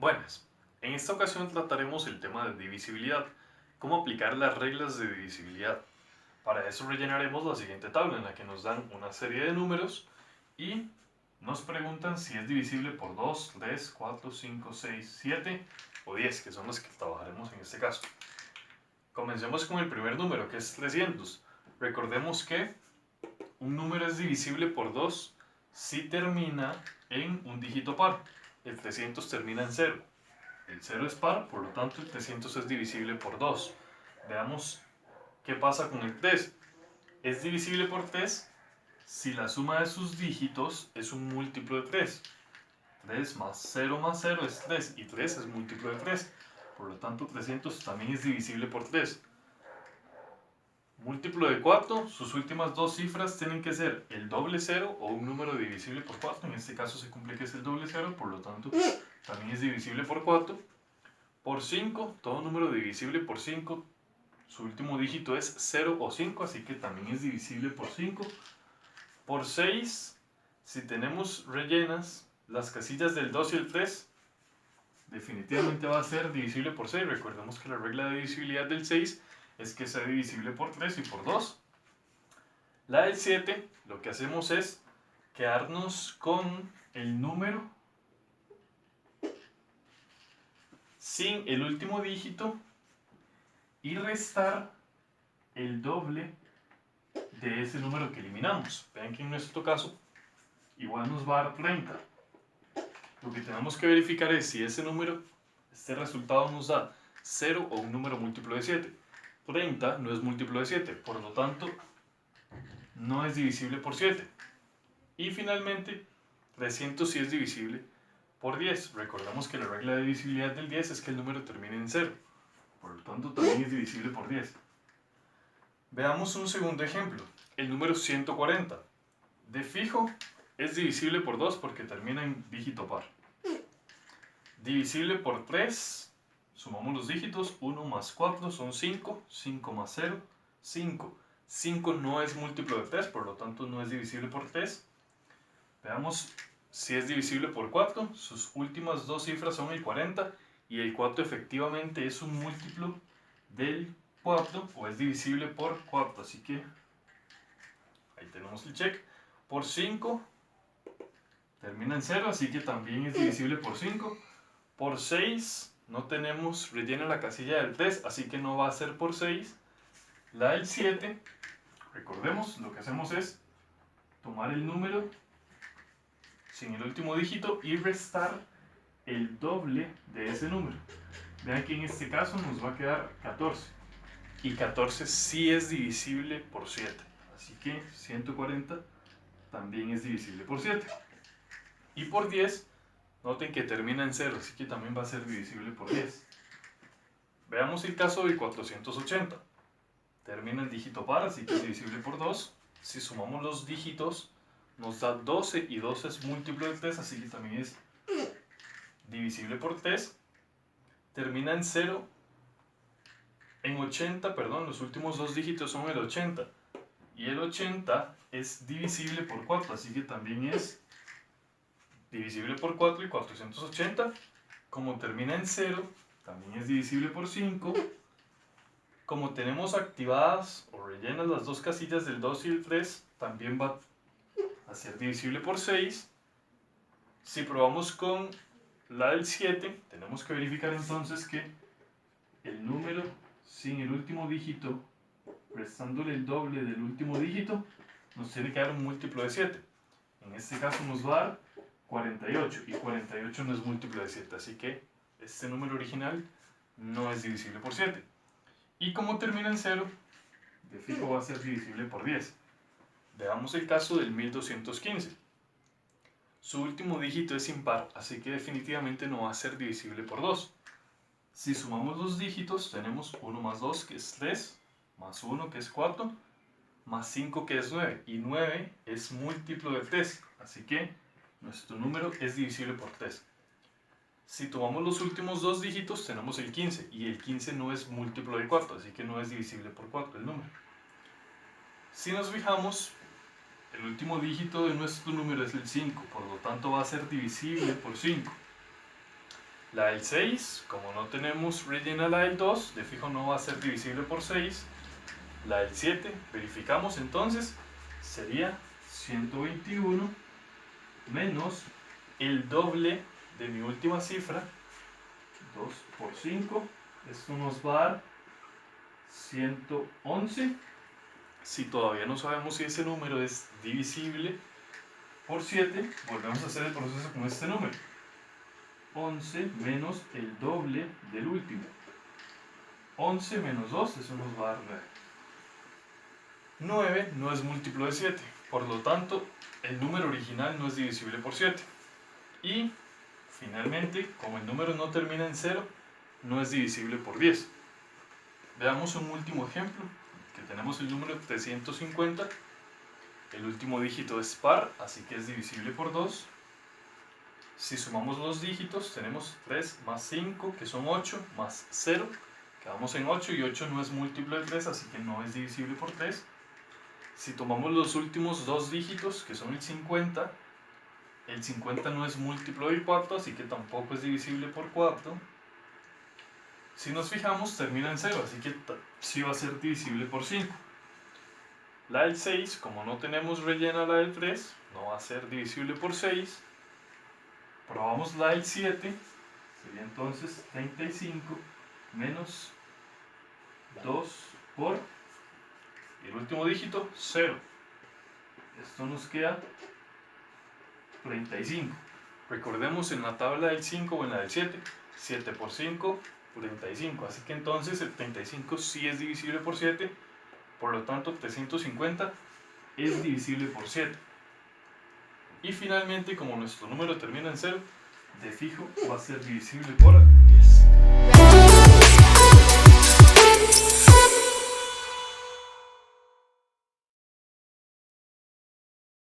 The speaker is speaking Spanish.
Buenas, en esta ocasión trataremos el tema de divisibilidad, cómo aplicar las reglas de divisibilidad. Para eso rellenaremos la siguiente tabla en la que nos dan una serie de números y nos preguntan si es divisible por 2, 3, 4, 5, 6, 7 o 10, que son los que trabajaremos en este caso. Comencemos con el primer número, que es 300. Recordemos que un número es divisible por 2 si termina en un dígito par. El 300 termina en 0. El 0 es par, por lo tanto el 300 es divisible por 2. Veamos qué pasa con el 3. Es divisible por 3 si la suma de sus dígitos es un múltiplo de 3. 3 más 0 es 3 y 3 es múltiplo de 3. Por lo tanto 300 también es divisible por 3. Múltiplo de 4, sus últimas dos cifras tienen que ser el doble 0 o un número divisible por 4. En este caso se cumple que es el doble 0, por lo tanto también es divisible por 4. Por 5, todo número divisible por 5, su último dígito es 0 o 5, así que también es divisible por 5. Por 6, si tenemos rellenas las casillas del 2 y el 3, definitivamente va a ser divisible por 6. Recordemos que la regla de divisibilidad del 6 es que sea divisible por 3 y por 2. La del 7, lo que hacemos es quedarnos con el número sin el último dígito y restar el doble de ese número que eliminamos. Vean que en nuestro caso igual nos va a dar 30. Lo que tenemos que verificar es si ese número, este resultado nos da 0 o un número múltiplo de 7. 30 no es múltiplo de 7, por lo tanto no es divisible por 7. Y finalmente 300 sí es divisible por 10. Recordamos que la regla de divisibilidad del 10 es que el número termine en 0. Por lo tanto también es divisible por 10. Veamos un segundo ejemplo. El número 140. De fijo es divisible por 2 porque termina en dígito par. Divisible por 3, sumamos los dígitos, 1 más 4 son 5, 5 más 0, 5. 5 no es múltiplo de 3, por lo tanto no es divisible por 3. Veamos si es divisible por 4, sus últimas dos cifras son el 40 y el 4 efectivamente es un múltiplo del 4 o es divisible por 4, así que ahí tenemos el check. Por 5 termina en 0, así que también es divisible por 5. Por 6 no tenemos rellena la casilla del 3, así que no va a ser por 6. La del 7, recordemos, lo que hacemos es tomar el número sin el último dígito y restar el doble de ese número. Vean que en este caso nos va a quedar 14. Y 14 sí es divisible por 7. Así que 140 también es divisible por 7. Y por 10, noten que termina en 0, así que también va a ser divisible por 10. Veamos el caso del 480. Termina en dígito par, así que es divisible por 2. Si sumamos los dígitos, nos da 12 y 12 es múltiplo de 3, así que también es divisible por 3. Termina en 0. En 80, perdón, los últimos dos dígitos son el 80. Y el 80 es divisible por 4, así que también es divisible por 4 y 480. Como termina en 0, también es divisible por 5. Como tenemos activadas o rellenas las dos casillas del 2 y el 3, también va a ser divisible por 6. Si probamos con la del 7, tenemos que verificar entonces que el número sin el último dígito, restándole el doble del último dígito, nos tiene que dar un múltiplo de 7. En este caso nos va a dar 48, y 48 no es múltiplo de 7, así que este número original no es divisible por 7. Y como termina en 0, de fijo va a ser divisible por 10. Veamos el caso del 1215. Su último dígito es impar, así que definitivamente no va a ser divisible por 2. Si sumamos los dígitos, tenemos 1 más 2, que es 3, más 1, que es 4, más 5, que es 9. Y 9 es múltiplo de 3, así que nuestro número es divisible por 3. Si tomamos los últimos dos dígitos, tenemos el 15, y el 15 no es múltiplo de 4, así que no es divisible por 4 el número. Si nos fijamos, el último dígito de nuestro número es el 5, por lo tanto va a ser divisible por 5. La del 6, como no tenemos rellena la del 2, de fijo no va a ser divisible por 6. La del 7, verificamos entonces, sería 121 menos el doble de mi última cifra, 2 por 5, esto nos va a dar 111. Si todavía no sabemos si ese número es divisible por 7, volvemos a hacer el proceso con este número. 11 menos el doble del último. 11 menos 2, eso nos va a dar 9. 9 no es múltiplo de 7, por lo tanto el número original no es divisible por 7. Y finalmente, como el número no termina en 0, no es divisible por 10. Veamos un último ejemplo, que tenemos el número 350, el último dígito es par, así que es divisible por 2. Si sumamos los dígitos, tenemos 3 más 5, que son 8, más 0, quedamos en 8, y 8 no es múltiplo de 3, así que no es divisible por 3. Si tomamos los últimos dos dígitos, que son el 50 no es múltiplo del 4, así que tampoco es divisible por 4. Si nos fijamos, termina en 0, así que sí va a ser divisible por 5. La del 6, como no tenemos rellena la del 3, no va a ser divisible por 6. Probamos la del 7, sería entonces 35 menos 2 por el último dígito, 0. Esto nos queda 35. Recordemos en la tabla del 5 o en la del 7, 7 por 5, 35. Así que entonces el 35 sí es divisible por 7, por lo tanto 350 es divisible por 7. Y finalmente, como nuestro número termina en 0, de fijo va a ser divisible por 10.